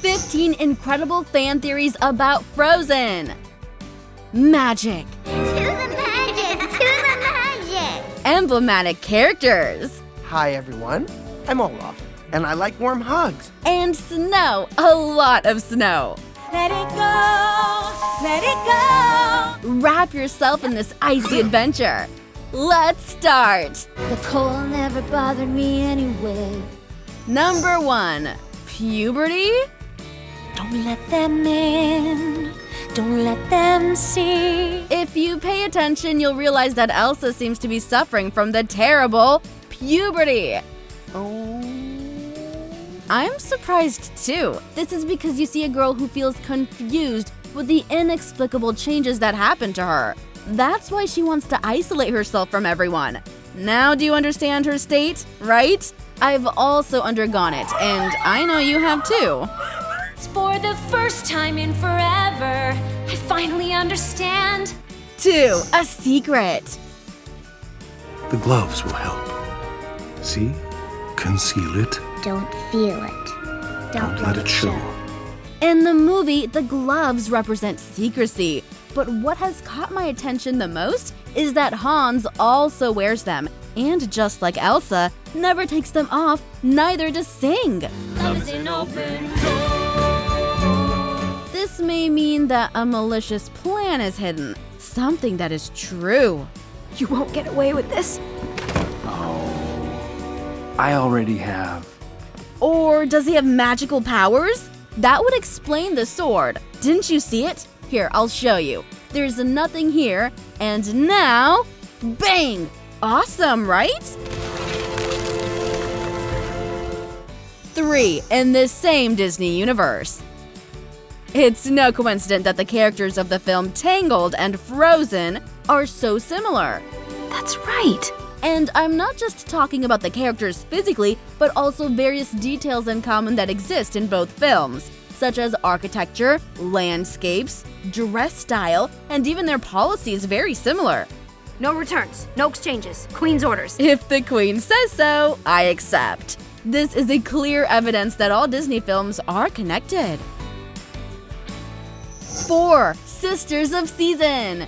15 incredible fan theories about Frozen. Magic. To the magic! To the magic! Emblematic characters. Hi everyone, I'm Olaf, and I like warm hugs. And snow. A lot of snow. Let it go, let it go. Wrap yourself in this icy adventure. Let's start. The cold never bothered me anyway. Number 1. Puberty? Don't let them in, don't let them see. If you pay attention, you'll realize that Elsa seems to be suffering from the terrible puberty. Oh. I'm surprised too. This is because you see a girl who feels confused with the inexplicable changes that happen to her. That's why she wants to isolate herself from everyone. Now do you understand her state, right? I've also undergone it, and I know you have too. For the first time in forever, I finally understand. 2. A secret. The gloves will help. See? Conceal it. Don't feel it. Don't let it show. In the movie, the gloves represent secrecy. But what has caught my attention the most is that Hans also wears them, and just like Elsa, never takes them off, neither does Sing. Love is an open door. This may mean that a malicious plan is hidden, something that is true. You won't get away with this. Oh, I already have. Or does he have magical powers? That would explain the sword. Didn't you see it? Here, I'll show you. There's nothing here, and now, bang! Awesome, right? 3. In this same Disney universe. It's no coincidence that the characters of the film Tangled and Frozen are so similar. That's right. And I'm not just talking about the characters physically, but also various details in common that exist in both films, such as architecture, landscapes, dress style, and even their policy is very similar. No returns, no exchanges, Queen's orders. If the Queen says so, I accept. This is a clear evidence that all Disney films are connected. 4. Sisters of Season.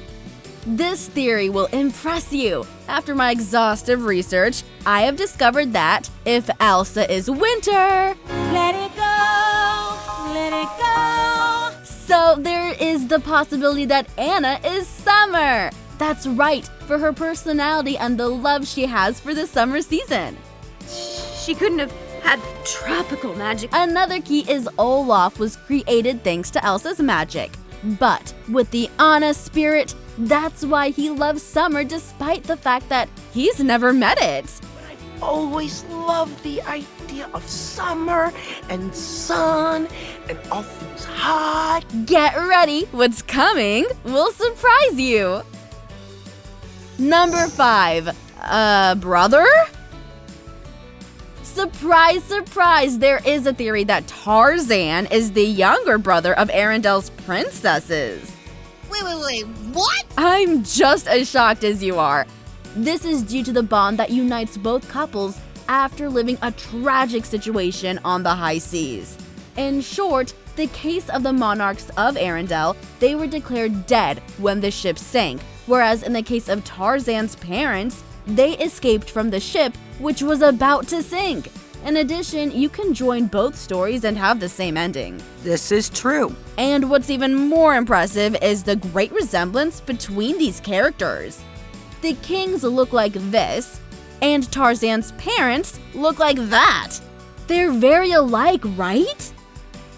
This theory will impress you. After my exhaustive research, I have discovered that if Elsa is winter, Let it go, let it go. so there is the possibility that Anna is summer. That's right, for her personality and the love she has for the summer season. She couldn't have had tropical magic. Another key is Olaf was created thanks to Elsa's magic. But with the Anna spirit, that's why he loves summer despite the fact that he's never met it. Always loved the idea of summer and sun and all things hot. Get ready, what's coming will surprise you. Number 5. Brother? Surprise, surprise, there is a theory that Tarzan is the younger brother of Arendelle's princesses. Wait, what? I'm just as shocked as you are. This is due to the bond that unites both couples after living a tragic situation on the high seas. In short, the case of the monarchs of Arendelle, they were declared dead when the ship sank, whereas in the case of Tarzan's parents, they escaped from the ship which was about to sink. In addition, you can join both stories and have the same ending. This is true. And what's even more impressive is the great resemblance between these characters. The kings look like this, and Tarzan's parents look like that. They're very alike, right?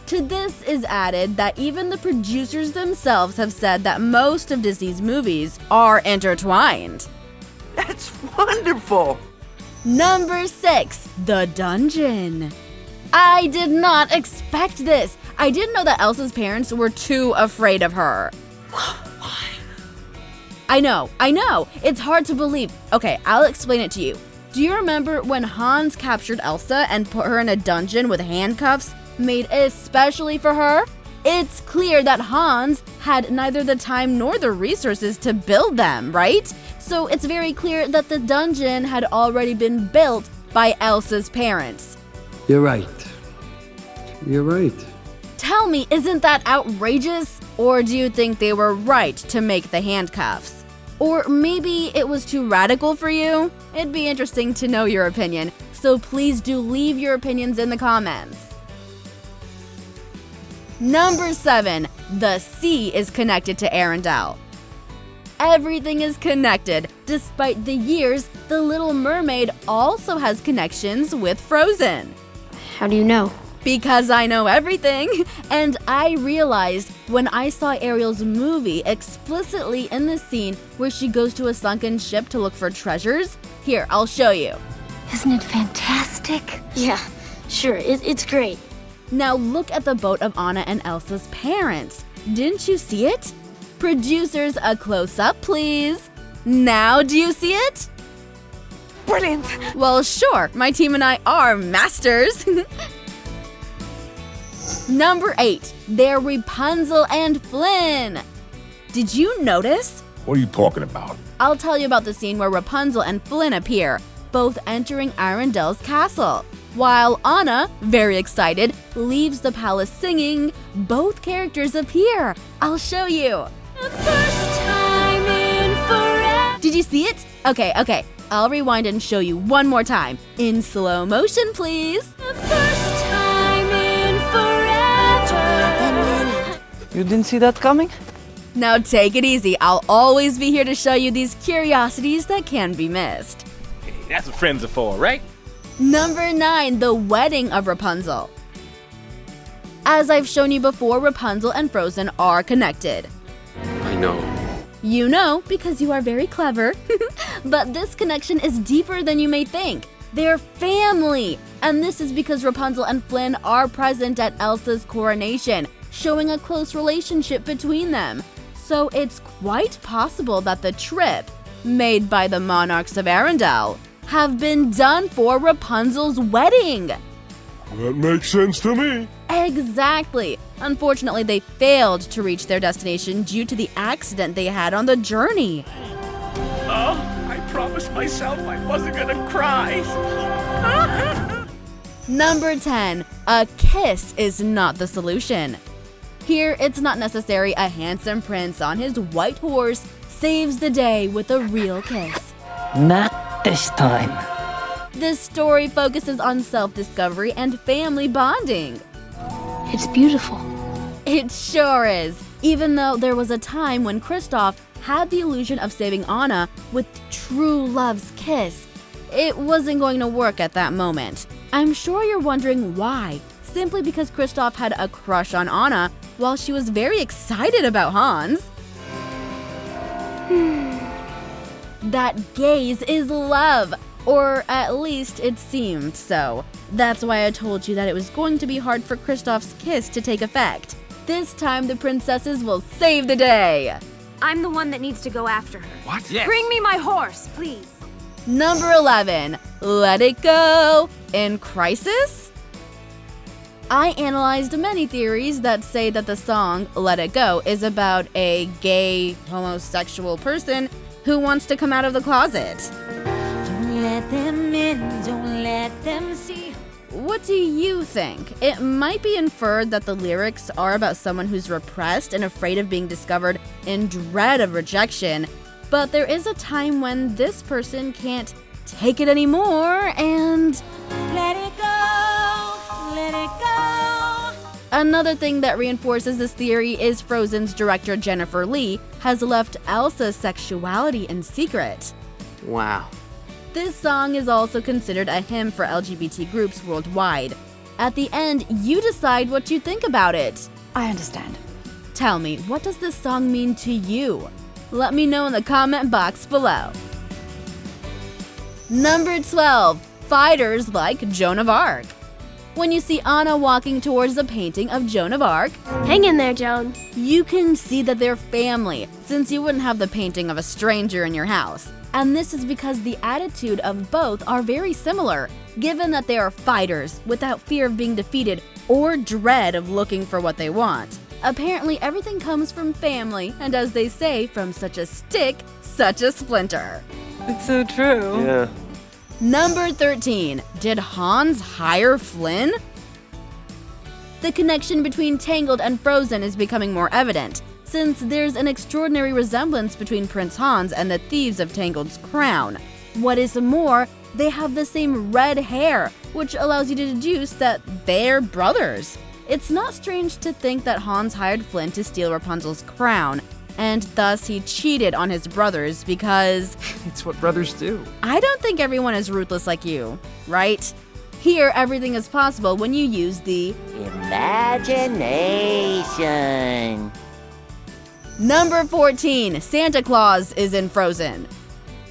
To this is added that even the producers themselves have said that most of Disney's movies are intertwined. That's wonderful. Number 6. The Dungeon. I did not expect this. I didn't know that Elsa's parents were too afraid of her. Why? I know. It's hard to believe. Okay, I'll explain it to you. Do you remember when Hans captured Elsa and put her in a dungeon with handcuffs made especially for her? It's clear that Hans had neither the time nor the resources to build them, right? So it's very clear that the dungeon had already been built by Elsa's parents. You're right. You're right. Tell me, isn't that outrageous? Or do you think they were right to make the handcuffs? Or maybe it was too radical for you? It'd be interesting to know your opinion, so please do leave your opinions in the comments. Number 7. The sea is connected to Arendelle. Everything is connected. Despite the years, The Little Mermaid also has connections with Frozen. How do you know? Because I know everything, and I realized when I saw Ariel's movie explicitly in the scene where she goes to a sunken ship to look for treasures. Here, I'll show you. Isn't it fantastic? Yeah, sure, it's great. Now look at the boat of Anna and Elsa's parents. Didn't you see it? Producers, a close-up, please. Now do you see it? Brilliant! Well, sure, my team and I are masters. Number 8, they're Rapunzel and FLYNN. Did you notice? What are you talking about? I'll tell you about the scene where Rapunzel and FLYNN appear, both entering Arendelle's castle. While Anna, very excited, leaves the palace singing, both characters appear. I'll show you. The first time in forever. Did you see it? Okay. I'll rewind and show you one more time. In slow motion, please. The first time in forever. You didn't see that coming? Now take it easy. I'll always be here to show you these curiosities that can be missed. Hey, that's what friends are for, right? Number 9, the wedding of Rapunzel. As I've shown you before, Rapunzel and Frozen are connected. I know. You know because you are very clever. But this connection is deeper than you may think. They're family. And this is because Rapunzel and FLYNN are present at Elsa's coronation, showing a close relationship between them. So it's quite possible that the trip, made by the monarchs of Arendelle, have been done for Rapunzel's wedding. That makes sense to me. Exactly. Unfortunately, they failed to reach their destination due to the accident they had on the journey. Oh, I promised myself I wasn't gonna cry. Number 10, a kiss is not the solution. Here, it's not necessary. A handsome prince on his white horse saves the day with a real kiss. Not this time. This story focuses on self-discovery and family bonding. It's beautiful. It sure is, even though there was a time when Kristoff had the illusion of saving Anna with true love's kiss. It wasn't going to work at that moment. I'm sure you're wondering why. Simply because Kristoff had a crush on Anna while she was very excited about Hans. That gaze is love, or at least it seemed so. That's why I told you that it was going to be hard for Kristoff's kiss to take effect. This time the princesses will save the day. I'm the one that needs to go after her. What? Yes. Bring me my horse, please. Number 11, Let It Go in Crisis? I analyzed many theories that say that the song Let It Go is about a gay, homosexual person who wants to come out of the closet. Don't let them in, don't let them see. What do you think? It might be inferred that the lyrics are about someone who's repressed and afraid of being discovered in dread of rejection, but there is a time when this person can't take it anymore and... Let it go, let it go. Another thing that reinforces this theory is Frozen's director Jennifer Lee has left Elsa's sexuality in secret. Wow. This song is also considered a hymn for LGBT groups worldwide. At the end, you decide what you think about it. I understand. Tell me, what does this song mean to you? Let me know in the comment box below. Number 12, fighters like Joan of Arc. When you see Anna walking towards the painting of Joan of Arc, Hang in there, Joan. you can see that they're family, since you wouldn't have the painting of a stranger in your house. And this is because the attitude of both are very similar, given that they are fighters without fear of being defeated or dread of looking for what they want. Apparently, everything comes from family, and as they say, from such a stick, such a splinter. It's so true. Yeah. Number 13, did Hans hire FLYNN? The connection between Tangled and Frozen is becoming more evident, since there's an extraordinary resemblance between Prince Hans and the thieves of Tangled's crown. What is more, they have the same red hair, which allows you to deduce that they're brothers. It's not strange to think that Hans hired Flynn to steal Rapunzel's crown, and thus he cheated on his brothers because… It's what brothers do. I don't think everyone is ruthless like you, right? Here, everything is possible when you use the imagination. Number 14. Santa Claus is in Frozen.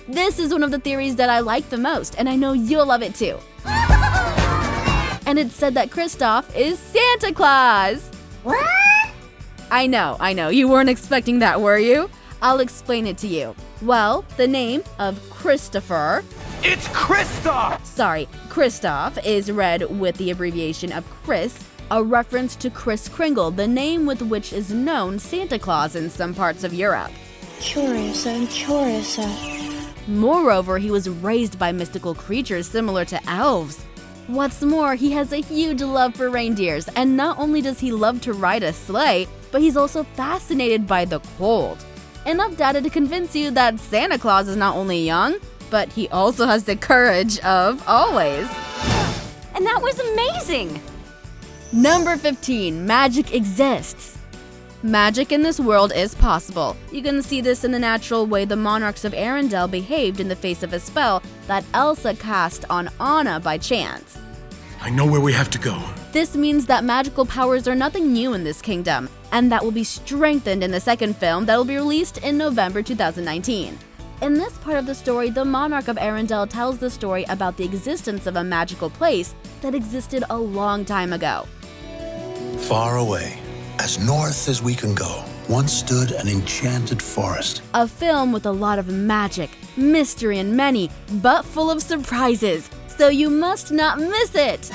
This is one of the theories that I like the most, and I know you'll love it too. And it's said that Kristoff is Santa Claus. What? I know, you weren't expecting that, were you? I'll explain it to you. Well, the name of Christopher… It's Kristoff! Sorry, Kristoff is read with the abbreviation of Chris, a reference to Kris Kringle, the name with which is known Santa Claus in some parts of Europe. Curious and curious. Moreover, he was raised by mystical creatures similar to elves. What's more, he has a huge love for reindeers, and not only does he love to ride a sleigh, but he's also fascinated by the cold. Enough data to convince you that Santa Claus is not only young, but he also has the courage of always. And that was amazing! Number 15. Magic exists. Magic in this world is possible. You can see this in the natural way the monarchs of Arendelle behaved in the face of a spell that Elsa cast on Anna by chance. I know where we have to go. This means that magical powers are nothing new in this kingdom, and that will be strengthened in the second film that will be released in November 2019. In this part of the story, the monarch of Arendelle tells the story about the existence of a magical place that existed a long time ago. Far away, as north as we can go, once stood an enchanted forest. A film with a lot of magic, mystery, and many, but full of surprises, so you must not miss it!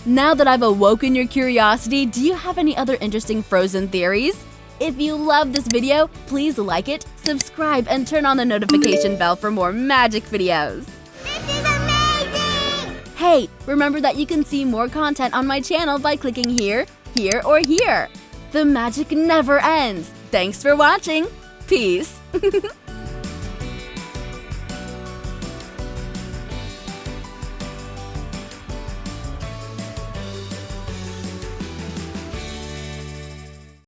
Now that I've awoken your curiosity, do you have any other interesting Frozen theories? If you love this video, please like it, subscribe, and turn on the notification bell for more magic videos. This is amazing! Hey, remember that you can see more content on my channel by clicking here, here, or here. The magic never ends. Thanks for watching. Peace.